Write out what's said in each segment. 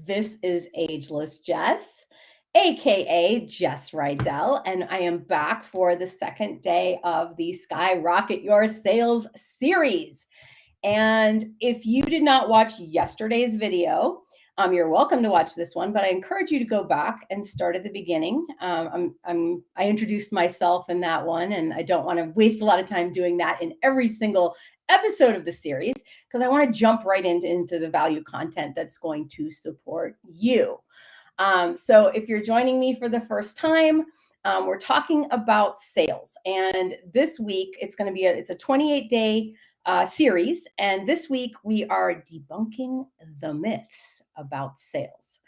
This is Ageless Jess, aka Jess Rydell, and I am back for the second day of the Skyrocket Your Sales series. And if you did not watch yesterday's video, you're welcome to watch this one, but I encourage you to go back and start at the beginning. I introduced myself in that one, and I don't want to waste a lot of time doing that in every single episode of the series because I want to jump right into the value content that's going to support you. So if you're joining me for the first time, we're talking about sales, and this week it's going to be it's a 28-day series. And this week we are debunking the myths about sales.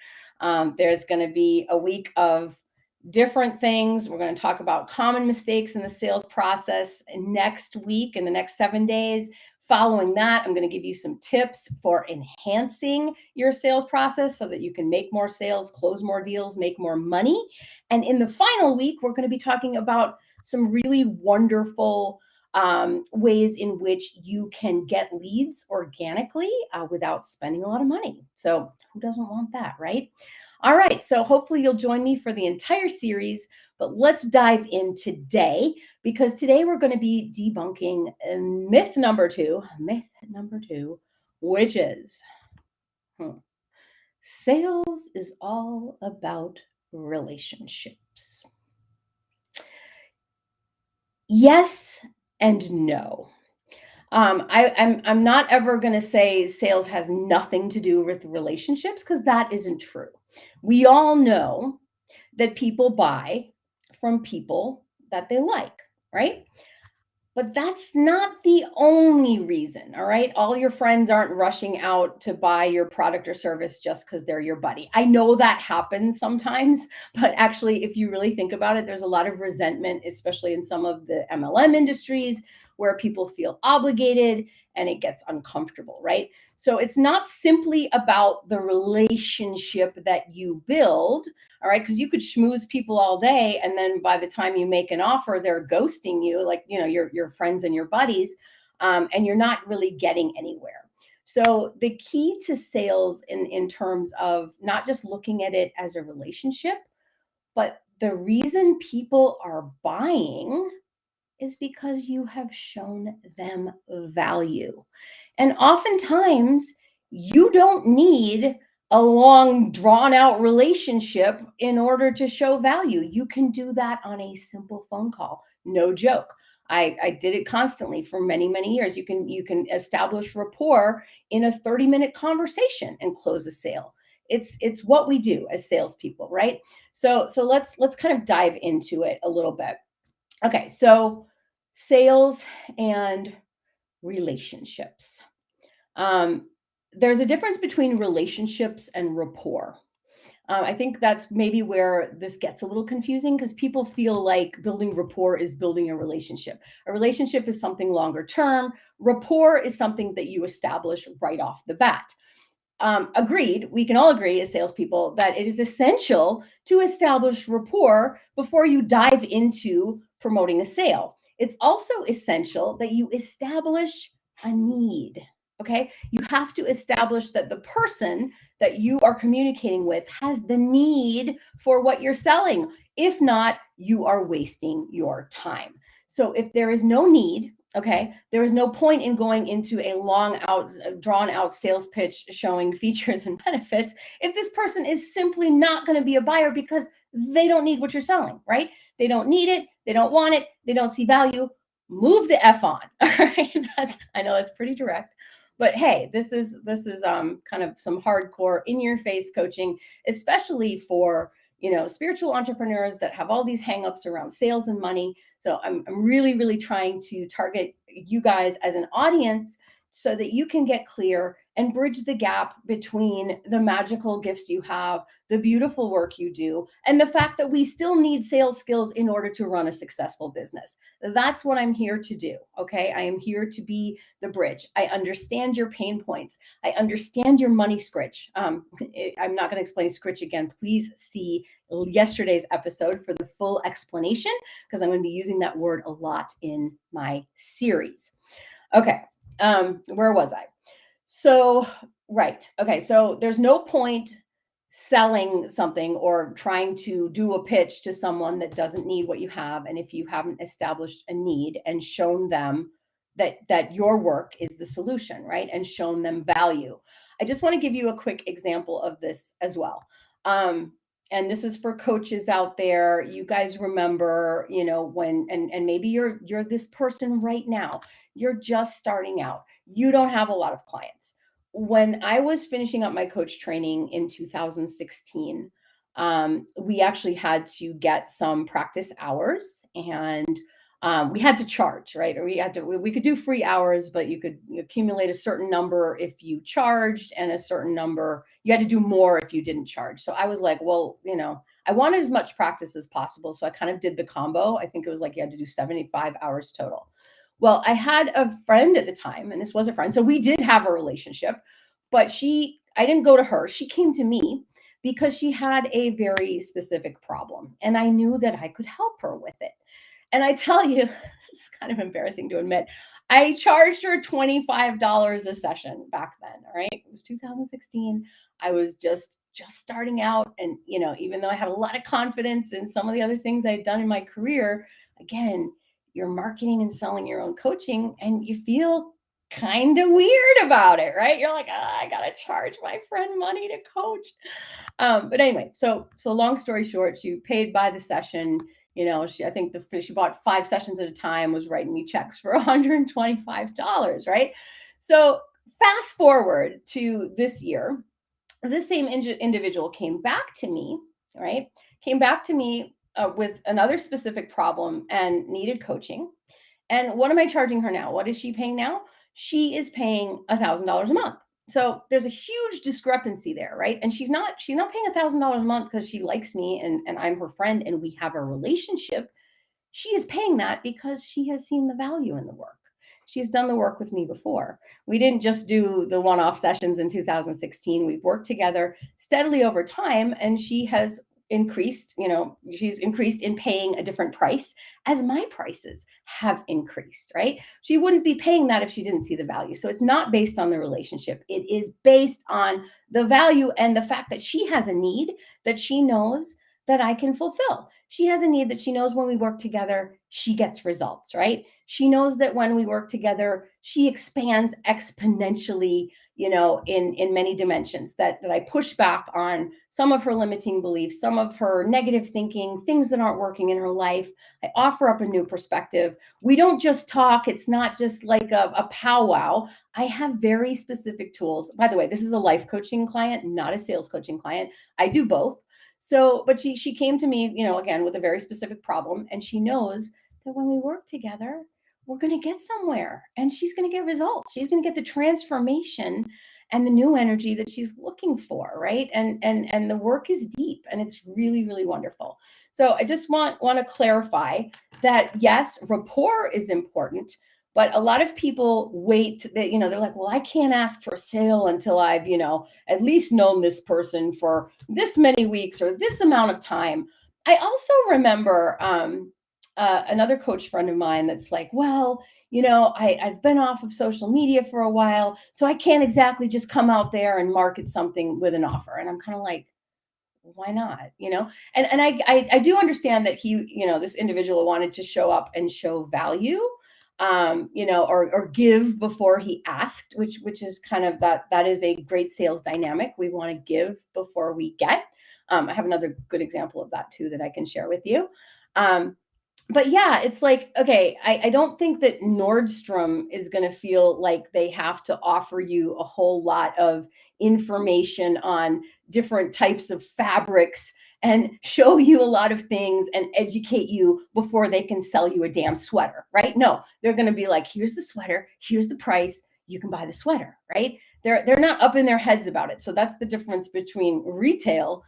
There's going to be a week of different things. We're going to talk about common mistakes in the sales process next week, in the next 7 days. Following that, I'm going to give you some tips for enhancing your sales process so that you can make more sales, close more deals, make more money. And in the final week, we're going to be talking about some really wonderful ways in which you can get leads organically without spending a lot of money. So who doesn't want that, right? All right, so hopefully you'll join me for the entire series, but let's dive in today because today we're going to be debunking myth number two, which is sales is all about relationships. Yes and no. I'm not ever going to say sales has nothing to do with relationships because that isn't true. We all know that people buy from people that they like, right? But that's not the only reason, all right? All your friends aren't rushing out to buy your product or service just because they're your buddy. I know that happens sometimes, but actually, if you really think about it, there's a lot of resentment, especially in some of the MLM industries where people feel obligated and it gets uncomfortable, right? So it's not simply about the relationship that you build, all right, because you could schmooze people all day and then by the time you make an offer they're ghosting you, like your friends and your buddies, and you're not really getting anywhere. So the key to sales in terms of not just looking at it as a relationship, but the reason people are buying is because you have shown them value. And oftentimes, you don't need a long, drawn out relationship in order to show value. You can do that on a simple phone call. No joke. I did it constantly for many, many years. You can establish rapport in a 30-minute conversation and close a sale. It's what we do as salespeople, right? So let's kind of dive into it a little bit. Okay, so sales and relationships. Um, there's a difference between relationships and rapport. I think that's maybe where this gets a little confusing because people feel like building rapport is building a relationship. A relationship is something longer term. Rapport is something that you establish right off the bat. Agreed. We can all agree as salespeople that it is essential to establish rapport before you dive into promoting a sale. It's also essential that you establish a need. Okay. You have to establish that the person that you are communicating with has the need for what you're selling. If not, you are wasting your time. So if there is no need, okay, there is no point in going into a drawn out sales pitch showing features and benefits if this person is simply not going to be a buyer because they don't need what you're selling, right? They don't need it, they don't want it, they don't see value. Move the F on. All right. I know that's pretty direct. But hey, this is kind of some hardcore in your face coaching, especially for spiritual entrepreneurs that have all these hangups around sales and money. So I'm really, really trying to target you guys as an audience so that you can get clear and bridge the gap between the magical gifts you have, the beautiful work you do, and the fact that we still need sales skills in order to run a successful business. That's what I'm here to do. Okay. I am here to be the bridge. I understand your pain points. I understand your money scritch. I'm not going to explain scritch again. Please see yesterday's episode for the full explanation because I'm going to be using that word a lot in my series. Okay, where was I? So Right. Okay. So there's no point selling something or trying to do a pitch to someone that doesn't need what you have. And if you haven't established a need and shown them that your work is the solution, right? And shown them value. I just want to give you a quick example of this as well. Um, and this is for coaches out there. You guys remember, when and maybe you're this person right now. You're just starting out. You don't have a lot of clients. When I was finishing up my coach training in 2016, we actually had to get some practice hours, and we had to charge, right? Or we could do free hours, but you could accumulate a certain number if you charged, and a certain number you had to do more if you didn't charge. So I was like, well, I wanted as much practice as possible, so I kind of did the combo. I think it was like you had to do 75 hours total. Well, I had a friend at the time, and this was a friend. So we did have a relationship, but I didn't go to her. She came to me because she had a very specific problem, and I knew that I could help her with it. And I tell you, it's kind of embarrassing to admit, I charged her $25 a session back then. All right. It was 2016. I was just starting out. And, even though I had a lot of confidence in some of the other things I had done in my career, again, you're marketing and selling your own coaching, and you feel kind of weird about it, right? You're like, I gotta charge my friend money to coach. But anyway, so long story short, she paid by the session. I think she bought 5 sessions at a time, was writing me checks for $125, right? So fast forward to this year, this same individual came back to me, right? Came back to me with another specific problem and needed coaching. And what am I charging her now? What is she paying now? She is paying $1,000 a month. So there's a huge discrepancy there, right? And she's not paying $1,000 a month because she likes me and I'm her friend and we have a relationship. She is paying that because she has seen the value in the work. She's done the work with me before. We didn't just do the one off sessions in 2016. We've worked together steadily over time, and she's increased in paying a different price as my prices have increased, right? She wouldn't be paying that if she didn't see the value. So it's not based on the relationship. It is based on the value and the fact that she has a need that she knows that I can fulfill. She has a need that she knows when we work together, she gets results, right? She knows that when we work together, she expands exponentially, in many dimensions, that I push back on some of her limiting beliefs, some of her negative thinking, things that aren't working in her life. I offer up a new perspective. We don't just talk. It's not just like a powwow. I have very specific tools. By the way, this is a life coaching client, not a sales coaching client. I do both. So, but she came to me, again, with a very specific problem, and she knows that when we work together, we're going to get somewhere, and she's going to get results. She's going to get the transformation and the new energy that she's looking for, right? And the work is deep, and it's really, really wonderful. So I just want to clarify that yes, rapport is important. But a lot of people wait that, they're like, well, I can't ask for a sale until I've, at least known this person for this many weeks or this amount of time. I also remember another coach friend of mine that's like, well, I've been off of social media for a while, so I can't exactly just come out there and market something with an offer. And I'm kind of like, why not? And I do understand that this individual wanted to show up and show value, or give before he asked, which is kind of that is a great sales dynamic. We want to give before we get. I have another good example of that too that I can share with you. But yeah, it's like, okay, I don't think that Nordstrom is going to feel like they have to offer you a whole lot of information on different types of fabrics and show you a lot of things and educate you before they can sell you a damn sweater, right? No, they're going to be like, here's the sweater, here's the price, you can buy the sweater, right? They're not up in their heads about it. So that's the difference between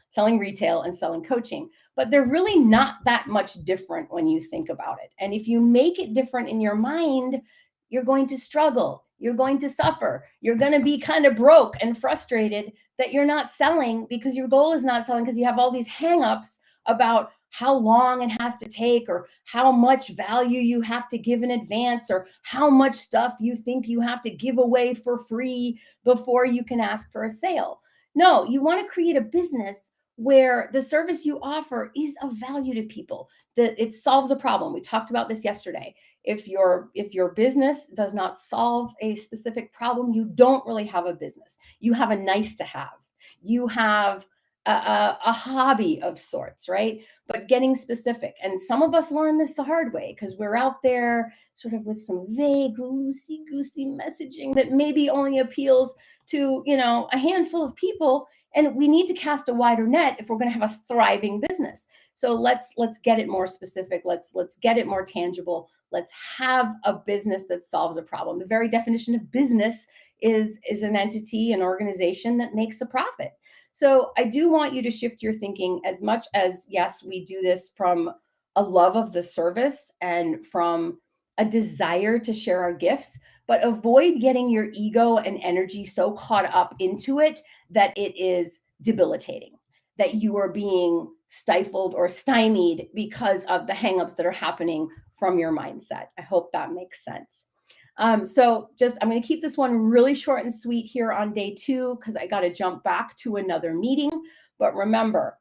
selling retail and selling coaching. But they're really not that much different when you think about it. And if you make it different in your mind, you're going to struggle. You're going to suffer. You're going to be kind of broke and frustrated that you're not selling because your goal is not selling because you have all these hangups about how long it has to take, or how much value you have to give in advance, or how much stuff you think you have to give away for free before you can ask for a sale. No, you want to create a business where the service you offer is of value to people, that it solves a problem. We talked about this yesterday. If your business does not solve a specific problem, you don't really have a business. You have a nice to have. You have a hobby of sorts, right? But getting specific. And some of us learn this the hard way because we're out there sort of with some vague, loosey goosey messaging that maybe only appeals to, a handful of people. And we need to cast a wider net if we're going to have a thriving business. So let's get it more specific. Let's get it more tangible. Let's have a business that solves a problem. The very definition of business is an entity, an organization that makes a profit. So I do want you to shift your thinking, as much as, yes, we do this from a love of the service and from a desire to share our gifts, but avoid getting your ego and energy so caught up into it that it is debilitating, that you are being stifled or stymied because of the hangups that are happening from your mindset. I hope that makes sense. So I'm going to keep this one really short and sweet here on day 2 because I got to jump back to another meeting. But remember,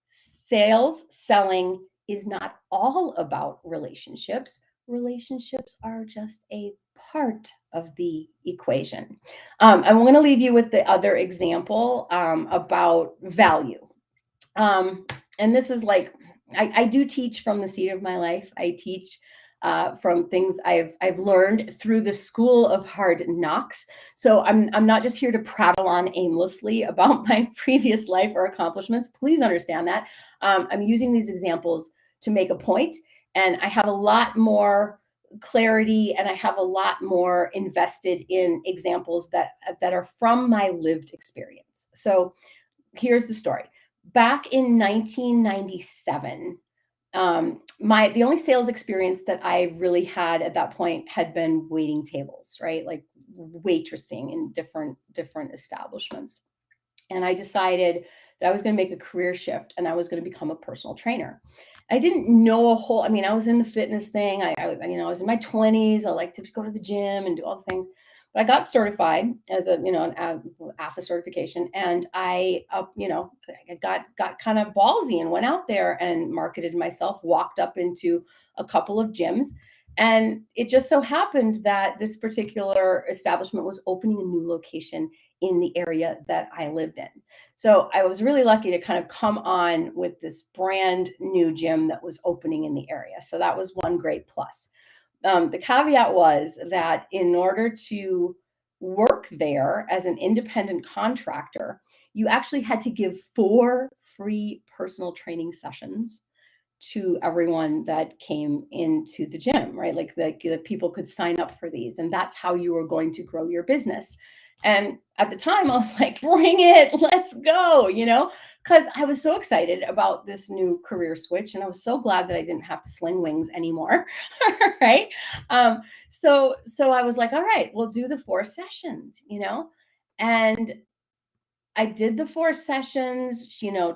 selling is not all about relationships. Relationships are just a part of the equation. I'm going to leave you with the other example about value. And this is like, I do teach from the seat of my life. I teach from things I've learned through the school of hard knocks. So I'm not just here to prattle on aimlessly about my previous life or accomplishments. Please understand that. I'm using these examples to make a point, and I have a lot more clarity, and I have a lot more invested in examples that are from my lived experience. So here's the story. Back in 1997, the only sales experience that I really had at that point had been waiting tables, right? Like waitressing in different establishments. And I decided that I was going to make a career shift and I was going to become a personal trainer. I didn't know I mean, I was in the fitness thing. I was in my 20s. I like to go to the gym and do all the things. But I got certified as an AFA certification, and I got kind of ballsy and went out there and marketed myself, walked up into a couple of gyms. And it just so happened that this particular establishment was opening a new location in the area that I lived in. So I was really lucky to kind of come on with this brand new gym that was opening in the area. So that was one great plus. The caveat was that in order to work there as an independent contractor, you actually had to give 4 free personal training sessions to everyone that came into the gym, right? Like the people could sign up for these, and that's how you were going to grow your business. And at the time, I was like, bring it, let's go, because I was so excited about this new career switch. And I was so glad that I didn't have to sling wings anymore. Right. So I was like, all right, we'll do the 4 sessions, and I did the 4 sessions,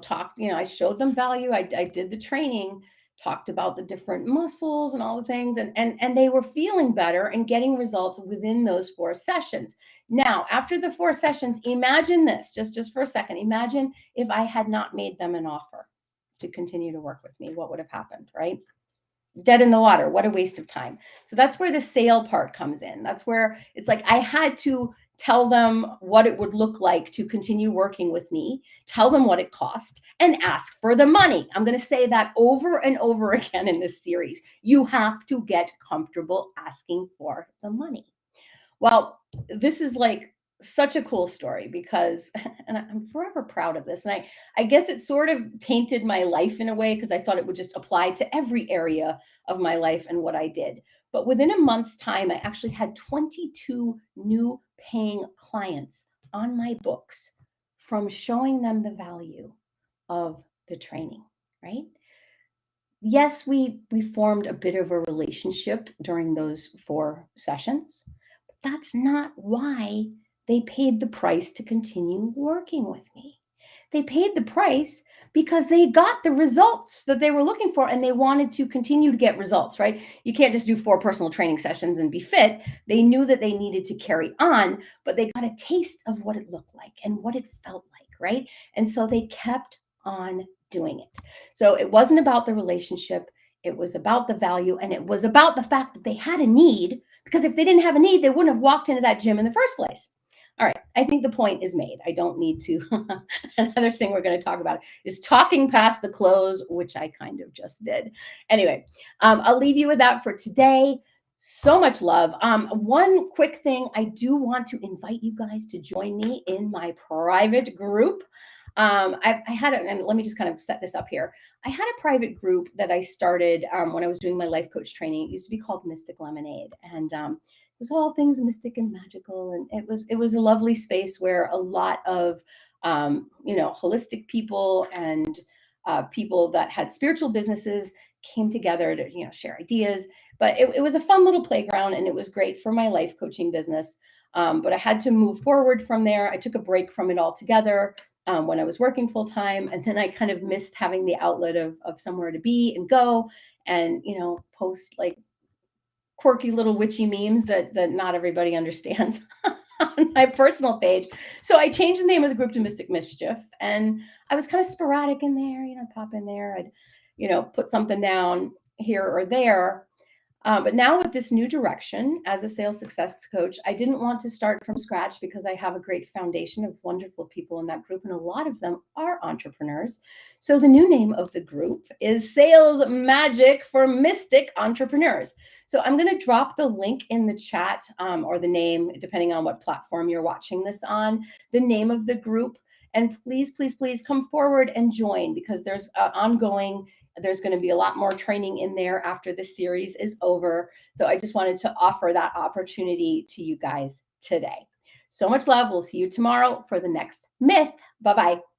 talked, I showed them value. I did the training, talked about the different muscles and all the things, and they were feeling better and getting results within those 4 sessions. Now, after the 4 sessions, imagine this, just for a second. Imagine if I had not made them an offer to continue to work with me, what would have happened, right? Dead in the water. What a waste of time. So that's where the sale part comes in. That's where it's like I had to tell them what it would look like to continue working with me, tell them what it cost, and ask for the money. I'm going to say that over and over again in this series. You have to get comfortable asking for the money. Well, this is like such a cool story because, and I'm forever proud of this. And I guess it sort of tainted my life in a way because I thought it would just apply to every area of my life and what I did. But within a month's time, I actually had 22 new paying clients on my books from showing them the value of the training, right? Yes, we formed a bit of a relationship during those 4 sessions. But that's not why they paid the price to continue working with me. They paid the price because they got the results that they were looking for and they wanted to continue to get results, right? You can't just do 4 personal training sessions and be fit. They knew that they needed to carry on, but they got a taste of what it looked like and what it felt like, right? And so they kept on doing it. So it wasn't about the relationship, it was about the value, and it was about the fact that they had a need, because if they didn't have a need, they wouldn't have walked into that gym in the first place. All right, I think the point is made. I don't need to. Another thing we're going to talk about is talking past the close, which I kind of just did. Anyway, I'll leave you with that for today. So much love. One quick thing, I do want to invite you guys to join me in my private group. I had it, and let me just kind of set this up here. I had a private group that I started when I was doing my life coach training. It used to be called Mystic Lemonade, and it was all things mystic and magical, and it was a lovely space where a lot of holistic people and people that had spiritual businesses came together to share ideas. But it was a fun little playground, and it was great for my life coaching business. But I had to move forward from there. I took a break from it altogether when I was working full time, and then I kind of missed having the outlet of somewhere to be and go and post like quirky little witchy memes that not everybody understands on my personal page. So I changed the name of the group to Mystic Mischief, and I was kind of sporadic in there. I'd pop in there, I'd put something down here or there. But now with this new direction as a sales success coach, I didn't want to start from scratch because I have a great foundation of wonderful people in that group, and a lot of them are entrepreneurs. So the new name of the group is Sales Magic for Mystic Entrepreneurs. So I'm going to drop the link in the chat, or the name, depending on what platform you're watching this on, the name of the group. And please, please, please come forward and join, because there's there's going to be a lot more training in there after the series is over. So I just wanted to offer that opportunity to you guys today. So much love. We'll see you tomorrow for the next myth. Bye-bye.